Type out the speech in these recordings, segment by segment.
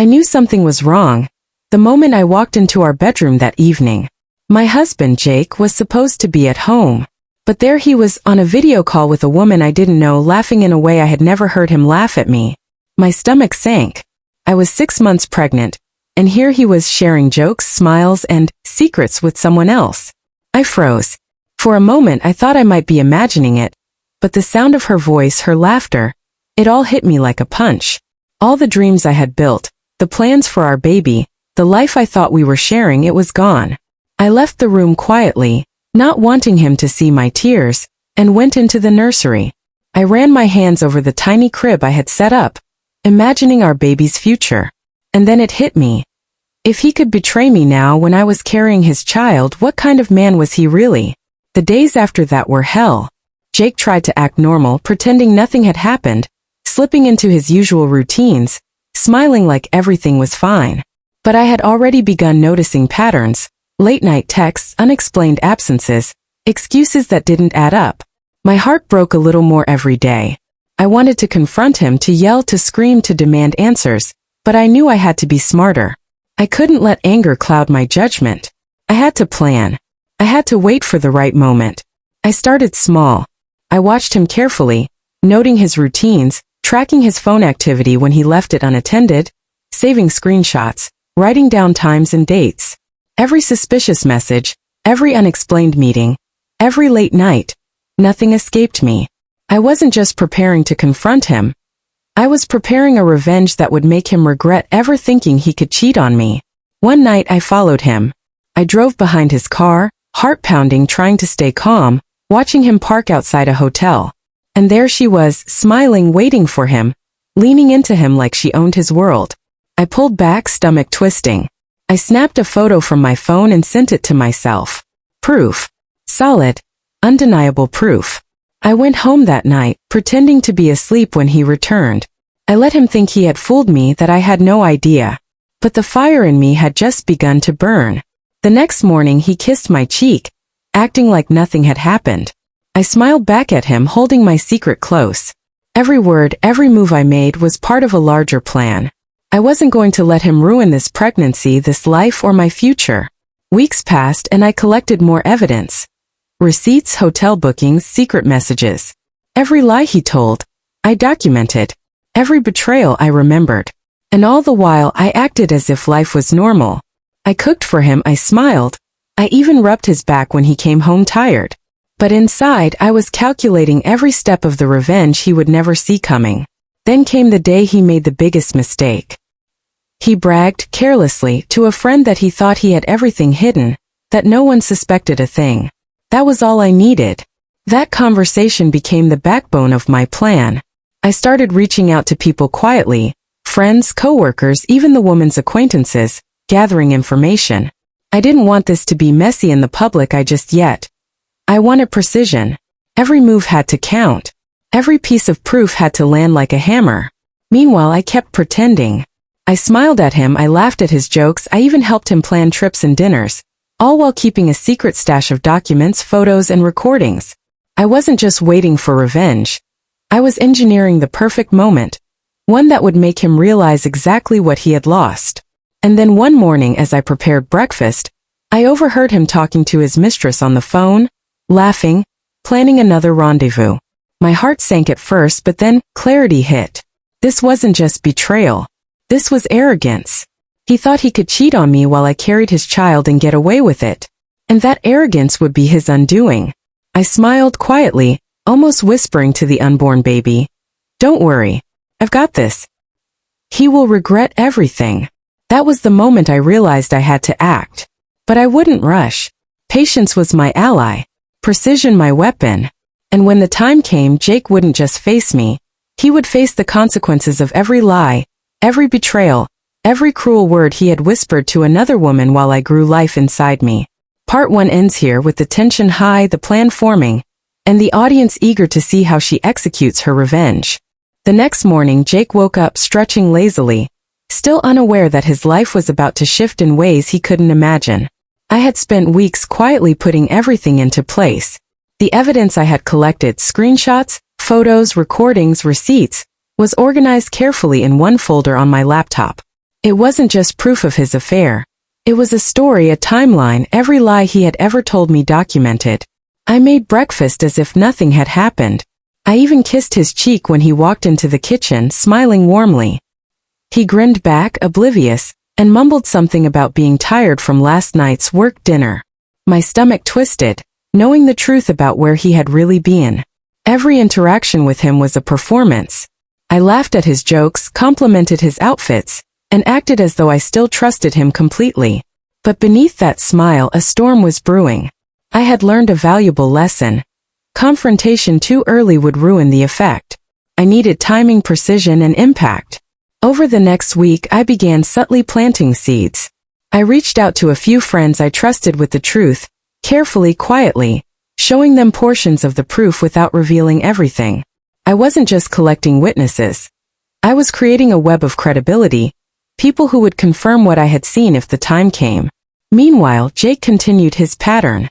I knew something was wrong the moment I walked into our bedroom that evening. My husband, Jake, was supposed to be at home. But there he was on a video call with a woman I didn't know, laughing in a way I had never heard him laugh at me. My stomach sank. I was 6 months pregnant, and here he was sharing jokes, smiles, and secrets with someone else. I froze. For a moment I thought I might be imagining it, but the sound of her voice, her laughter, it all hit me like a punch. All the dreams I had built, the plans for our baby, the life I thought we were sharing, it was gone. I left the room quietly, not wanting him to see my tears, and went into the nursery. I ran my hands over the tiny crib I had set up, imagining our baby's future. And then it hit me. If he could betray me now when I was carrying his child, what kind of man was he really? The days after that were hell. Jake tried to act normal, pretending nothing had happened, slipping into his usual routines, smiling like everything was fine. But I had already begun noticing patterns, late-night texts, unexplained absences, excuses that didn't add up. My heart broke a little more every day. I wanted to confront him, to yell, to scream, to demand answers, but I knew I had to be smarter. I couldn't let anger cloud my judgment. I had to plan. I had to wait for the right moment. I started small. I watched him carefully, noting his routines, tracking his phone activity when he left it unattended, saving screenshots, writing down times and dates. Every suspicious message, every unexplained meeting, every late night. Nothing escaped me. I wasn't just preparing to confront him. I was preparing a revenge that would make him regret ever thinking he could cheat on me. One night I followed him. I drove behind his car, heart pounding, trying to stay calm, watching him park outside a hotel. And there she was, smiling, waiting for him, leaning into him like she owned his world. I pulled back, stomach twisting. I snapped a photo from my phone and sent it to myself. Proof. Solid. Undeniable proof. I went home that night, pretending to be asleep when he returned. I let him think he had fooled me, that I had no idea. But the fire in me had just begun to burn. The next morning he kissed my cheek, acting like nothing had happened. I smiled back at him, holding my secret close. Every word, every move I made was part of a larger plan. I wasn't going to let him ruin this pregnancy, this life, or my future. Weeks passed and I collected more evidence. Receipts, hotel bookings, secret messages. Every lie he told, I documented. Every betrayal I remembered. And all the while I acted as if life was normal. I cooked for him, I smiled. I even rubbed his back when he came home tired. But inside I was calculating every step of the revenge he would never see coming. Then came the day he made the biggest mistake. He bragged, carelessly, to a friend that he thought he had everything hidden, that no one suspected a thing. That was all I needed. That conversation became the backbone of my plan. I started reaching out to people quietly, friends, coworkers, even the woman's acquaintances, gathering information. I didn't want this to be messy in the public eye just yet. I wanted precision. Every move had to count. Every piece of proof had to land like a hammer. Meanwhile, I kept pretending. I smiled at him, I laughed at his jokes, I even helped him plan trips and dinners, all while keeping a secret stash of documents, photos, and recordings. I wasn't just waiting for revenge. I was engineering the perfect moment, one that would make him realize exactly what he had lost. And then one morning as I prepared breakfast, I overheard him talking to his mistress on the phone, laughing, planning another rendezvous. My heart sank at first, but then clarity hit. This wasn't just betrayal. This was arrogance. He thought he could cheat on me while I carried his child and get away with it. And that arrogance would be his undoing. I smiled quietly, almost whispering to the unborn baby, "Don't worry. I've got this. He will regret everything." That was the moment I realized I had to act. But I wouldn't rush. Patience was my ally. Precision my weapon. And when the time came, Jake wouldn't just face me. He would face the consequences of every lie, every betrayal, every cruel word he had whispered to another woman while I grew life inside me. Part 1 ends here with the tension high, the plan forming, and the audience eager to see how she executes her revenge. The next morning, Jake woke up stretching lazily, still unaware that his life was about to shift in ways he couldn't imagine. I had spent weeks quietly putting everything into place. The evidence I had collected, screenshots, photos, recordings, receipts, was organized carefully in one folder on my laptop. It wasn't just proof of his affair. It was a story, a timeline, every lie he had ever told me documented. I made breakfast as if nothing had happened. I even kissed his cheek when he walked into the kitchen, smiling warmly. He grinned back, oblivious, and mumbled something about being tired from last night's work dinner. My stomach twisted, knowing the truth about where he had really been. Every interaction with him was a performance. I laughed at his jokes, complimented his outfits, and acted as though I still trusted him completely. But beneath that smile, a storm was brewing. I had learned a valuable lesson. Confrontation too early would ruin the effect. I needed timing, precision, and impact. Over the next week, I began subtly planting seeds. I reached out to a few friends I trusted with the truth, carefully, quietly, showing them portions of the proof without revealing everything. I wasn't just collecting witnesses. I was creating a web of credibility, people who would confirm what I had seen if the time came. Meanwhile, Jake continued his pattern.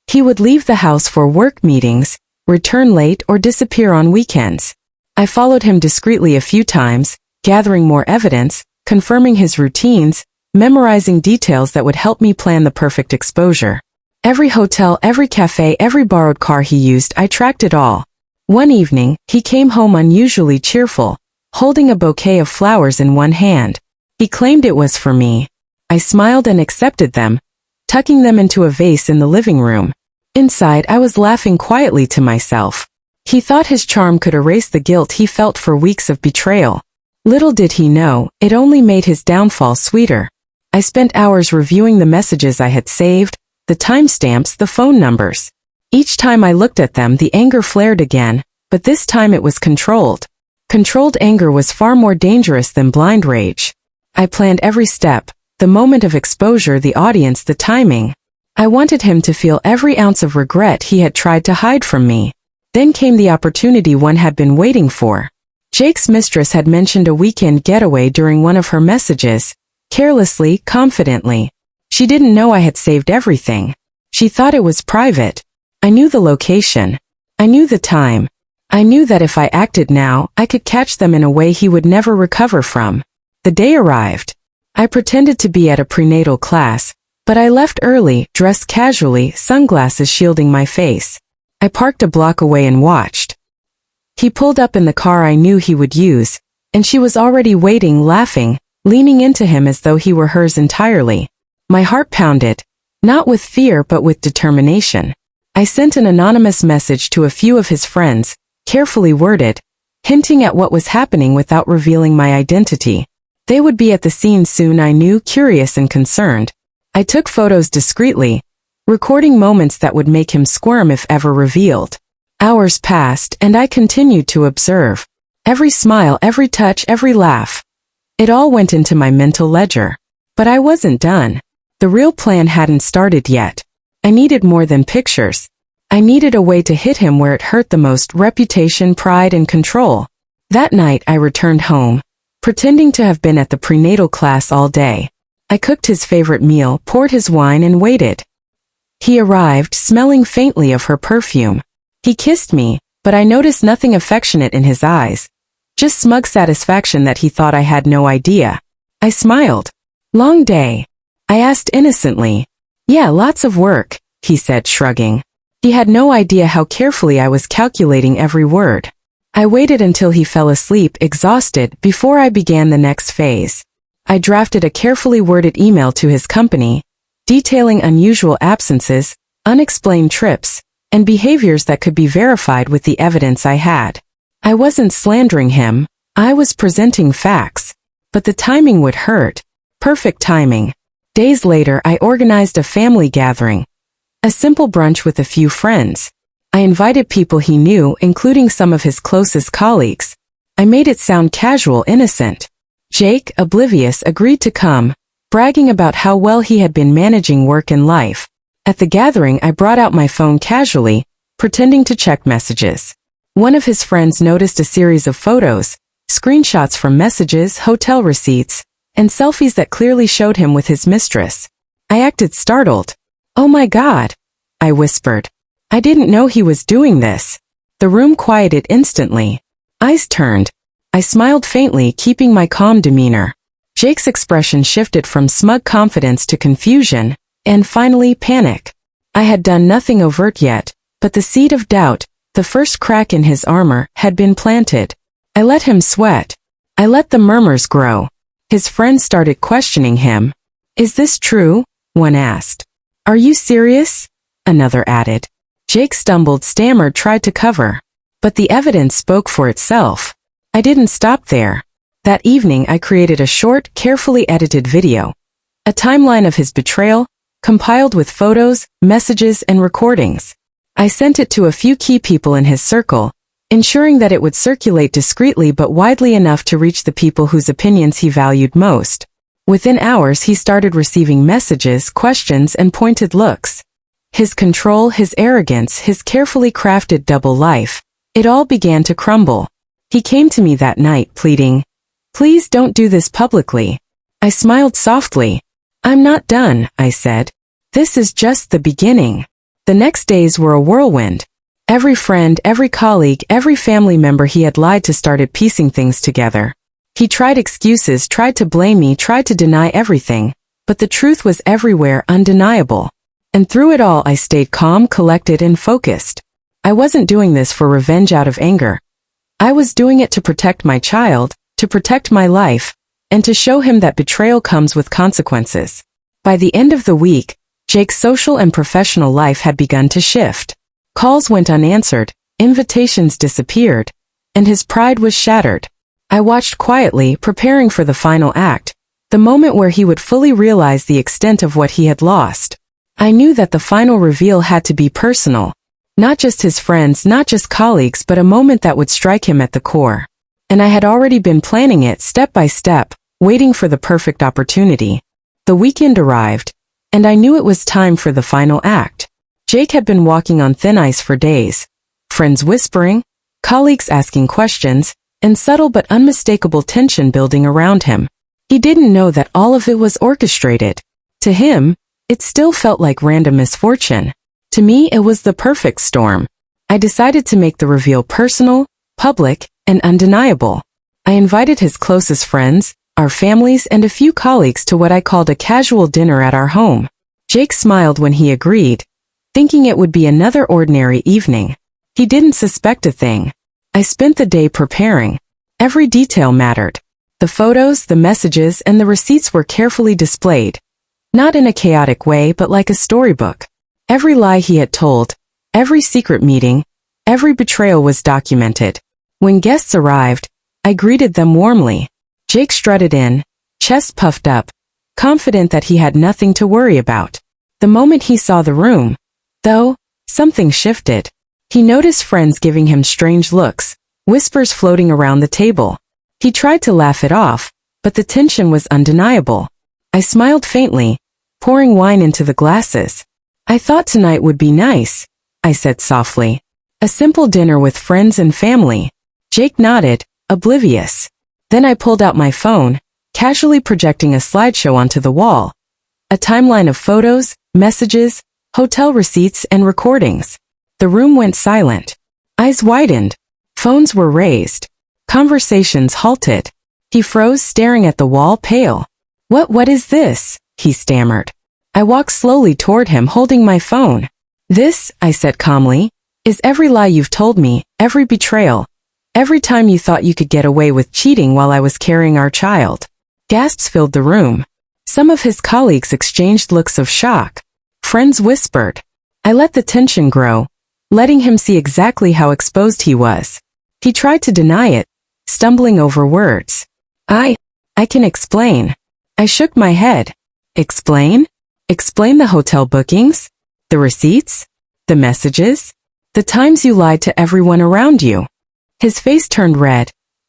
He would leave the house for work meetings, return late, or disappear on weekends. I followed him discreetly a few times, gathering more evidence, confirming his routines, memorizing details that would help me plan the perfect exposure. Every hotel, every cafe, every borrowed car he used, I tracked it all. One evening, he came home unusually cheerful, holding a bouquet of flowers in one hand. He claimed it was for me. I smiled and accepted them, tucking them into a vase in the living room. Inside, I was laughing quietly to myself. He thought his charm could erase the guilt he felt for weeks of betrayal. Little did he know, it only made his downfall sweeter. I spent hours reviewing the messages I had saved, the timestamps, the phone numbers. Each time I looked at them, the anger flared again, but this time it was controlled. Controlled anger was far more dangerous than blind rage. I planned every step, the moment of exposure, the audience, the timing. I wanted him to feel every ounce of regret he had tried to hide from me. Then came the opportunity one had been waiting for. Jake's mistress had mentioned a weekend getaway during one of her messages, carelessly, confidently. She didn't know I had saved everything. She thought it was private. I knew the location. I knew the time. I knew that if I acted now, I could catch them in a way he would never recover from. The day arrived. I pretended to be at a prenatal class, but I left early, dressed casually, sunglasses shielding my face. I parked a block away and watched. He pulled up in the car I knew he would use, and she was already waiting, laughing, leaning into him as though he were hers entirely. My heart pounded, not with fear but with determination. I sent an anonymous message to a few of his friends, carefully worded, hinting at what was happening without revealing my identity. They would be at the scene soon, I knew, curious and concerned. I took photos discreetly, recording moments that would make him squirm if ever revealed. Hours passed, and I continued to observe. Every smile, every touch, every laugh. It all went into my mental ledger. But I wasn't done. The real plan hadn't started yet. I needed more than pictures. I needed a way to hit him where it hurt the most: reputation, pride, and control. That night I returned home, pretending to have been at the prenatal class all day. I cooked his favorite meal, poured his wine, and waited. He arrived, smelling faintly of her perfume. He kissed me, but I noticed nothing affectionate in his eyes. Just smug satisfaction that he thought I had no idea. I smiled. Long day? I asked innocently. Yeah, lots of work, he said, shrugging. He had no idea how carefully I was calculating every word. I waited until he fell asleep, exhausted, before I began the next phase. I drafted a carefully worded email to his company, detailing unusual absences, unexplained trips, and behaviors that could be verified with the evidence I had. I wasn't slandering him, I was presenting facts. But the timing would hurt. Perfect timing. Days later, I organized a family gathering. A simple brunch with a few friends. I invited people he knew, including some of his closest colleagues. I made it sound casual, innocent. Jake, oblivious, agreed to come, bragging about how well he had been managing work and life. At the gathering, I brought out my phone casually, pretending to check messages. One of his friends noticed a series of photos, screenshots from messages, hotel receipts, and selfies that clearly showed him with his mistress. I acted startled. "Oh my God," I whispered. I didn't know he was doing this. The room quieted instantly. Eyes turned. I smiled faintly, keeping my calm demeanor. Jake's expression shifted from smug confidence to confusion, and finally panic. I had done nothing overt yet, but the seed of doubt, the first crack in his armor, had been planted. I let him sweat. I let the murmurs grow. His friends started questioning him. "Is this true?" one asked. "Are you serious?" another added. Jake stumbled, stammered, tried to cover. But the evidence spoke for itself. I didn't stop there. That evening I created a short, carefully edited video. A timeline of his betrayal, compiled with photos, messages, and recordings. I sent it to a few key people in his circle, ensuring that it would circulate discreetly but widely enough to reach the people whose opinions he valued most. Within hours he started receiving messages, questions, and pointed looks. His control, his arrogance, his carefully crafted double life, it all began to crumble. He came to me that night pleading, "Please don't do this publicly." I smiled softly. "I'm not done," I said. "This is just the beginning." The next days were a whirlwind. Every friend, every colleague, every family member he had lied to started piecing things together. He tried excuses, tried to blame me, tried to deny everything, but the truth was everywhere, undeniable. And through it all I stayed calm, collected, and focused. I wasn't doing this for revenge out of anger. I was doing it to protect my child, to protect my life, and to show him that betrayal comes with consequences. By the end of the week, Jake's social and professional life had begun to shift. Calls went unanswered, invitations disappeared, and his pride was shattered. I watched quietly, preparing for the final act, the moment where he would fully realize the extent of what he had lost. I knew that the final reveal had to be personal. Not just his friends, not just colleagues, but a moment that would strike him at the core. And I had already been planning it step by step, waiting for the perfect opportunity. The weekend arrived, and I knew it was time for the final act. Jake had been walking on thin ice for days. Friends whispering, colleagues asking questions, and subtle but unmistakable tension building around him. He didn't know that all of it was orchestrated. To him, it still felt like random misfortune. To me, it was the perfect storm. I decided to make the reveal personal, public, and undeniable. I invited his closest friends, our families, and a few colleagues to what I called a casual dinner at our home. Jake smiled when he agreed, thinking it would be another ordinary evening. He didn't suspect a thing. I spent the day preparing. Every detail mattered. The photos, the messages, and the receipts were carefully displayed. Not in a chaotic way, but like a storybook. Every lie he had told, every secret meeting, every betrayal was documented. When guests arrived, I greeted them warmly. Jake strutted in, chest puffed up, confident that he had nothing to worry about. The moment he saw the room, though, something shifted. He noticed friends giving him strange looks, whispers floating around the table. He tried to laugh it off, but the tension was undeniable. I smiled faintly, pouring wine into the glasses. "I thought tonight would be nice," I said softly. "A simple dinner with friends and family." Jake nodded, oblivious. Then I pulled out my phone, casually projecting a slideshow onto the wall. A timeline of photos, messages, hotel receipts, and recordings. The room went silent. Eyes widened. Phones were raised. Conversations halted. He froze, staring at the wall, pale. What is this?" he stammered. I walked slowly toward him, holding my phone. "This," I said calmly, "is every lie you've told me, every betrayal. Every time you thought you could get away with cheating while I was carrying our child." Gasps filled the room. Some of his colleagues exchanged looks of shock. Friends whispered. I let the tension grow, letting him see exactly how exposed he was. He tried to deny it, stumbling over words. I can explain." I shook my head. "Explain? Explain the hotel bookings? The receipts? The messages? The times you lied to everyone around you?" His face turned red,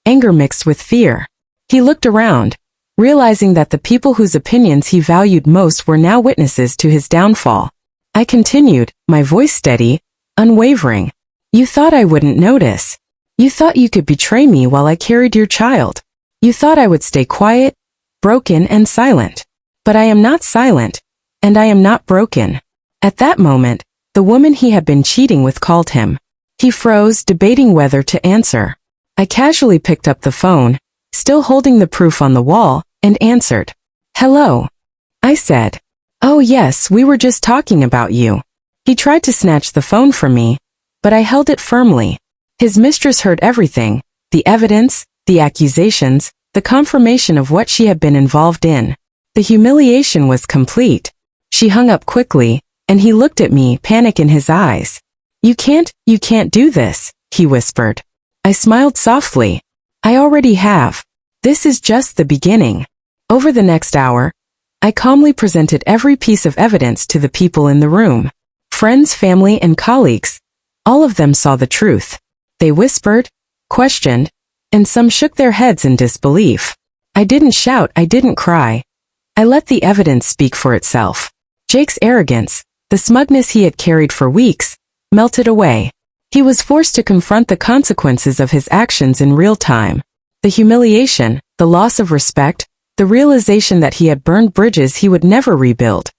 anger mixed with fear. He looked around, realizing that the people whose opinions he valued most were now witnesses to his downfall. I continued, my voice steady, unwavering. "You thought I wouldn't notice. You thought you could betray me while I carried your child. You thought I would stay quiet, broken, and silent. But I am not silent, and I am not broken." At that moment, the woman he had been cheating with called him. He froze, debating whether to answer. I casually picked up the phone, still holding the proof on the wall, and answered. "Hello." I said. "Oh yes, we were just talking about you." He tried to snatch the phone from me, but I held it firmly. His mistress heard everything, the evidence, the accusations, the confirmation of what she had been involved in. The humiliation was complete. She hung up quickly, and he looked at me, panic in his eyes. You can't do this," he whispered. I smiled softly. "I already have. This is just the beginning." Over the next hour, I calmly presented every piece of evidence to the people in the room. Friends, family, and colleagues. All of them saw the truth. They whispered, questioned, and some shook their heads in disbelief. I didn't shout, I didn't cry. I let the evidence speak for itself. Jake's arrogance, the smugness he had carried for weeks, melted away. He was forced to confront the consequences of his actions in real time. The humiliation, the loss of respect, the realization that he had burned bridges he would never rebuild.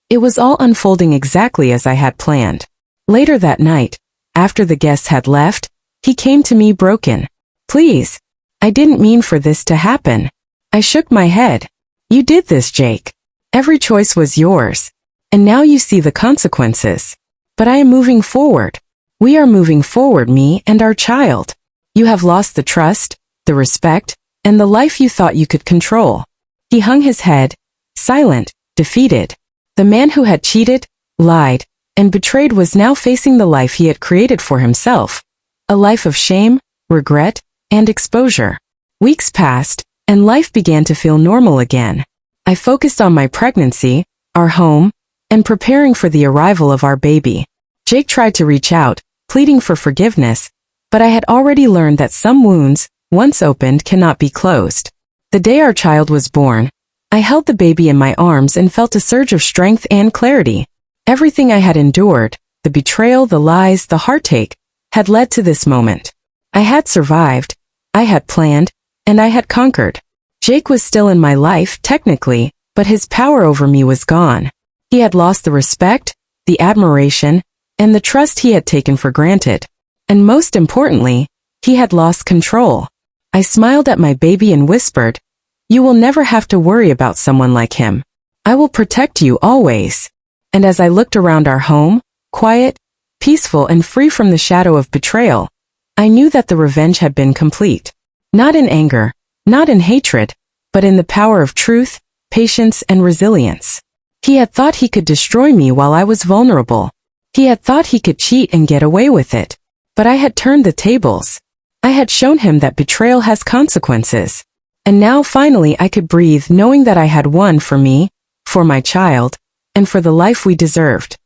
It was all unfolding exactly as I had planned. Later that night, after the guests had left, he came to me broken. "Please. I didn't mean for this to happen." I shook my head. "You did this, Jake. Every choice was yours. And now you see the consequences. But I am moving forward. We are moving forward, me and our child. You have lost the trust, the respect, and the life you thought you could control." He hung his head, silent, defeated. The man who had cheated, lied, and betrayed was now facing the life he had created for himself. A life of shame, regret, and exposure. Weeks passed, and life began to feel normal again. I focused on my pregnancy, our home, and preparing for the arrival of our baby. Jake tried to reach out, pleading for forgiveness, but I had already learned that some wounds, once opened, cannot be closed. The day our child was born, I held the baby in my arms and felt a surge of strength and clarity. Everything I had endured, the betrayal, the lies, the heartache, had led to this moment. I had survived, I had planned, and I had conquered. Jake was still in my life, technically, but his power over me was gone. He had lost the respect, the admiration, and the trust he had taken for granted. And most importantly, he had lost control. I smiled at my baby and whispered, "You will never have to worry about someone like him. I will protect you always." And as I looked around our home, quiet, peaceful, and free from the shadow of betrayal, I knew that the revenge had been complete. Not in anger, not in hatred, but in the power of truth, patience, and resilience. He had thought he could destroy me while I was vulnerable. He had thought he could cheat and get away with it. But I had turned the tables. I had shown him that betrayal has consequences. And now finally I could breathe knowing that I had won for me, for my child, and for the life we deserved.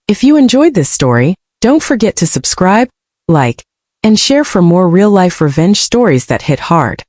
If you enjoyed this story, don't forget to subscribe, like, and share for more real-life revenge stories that hit hard.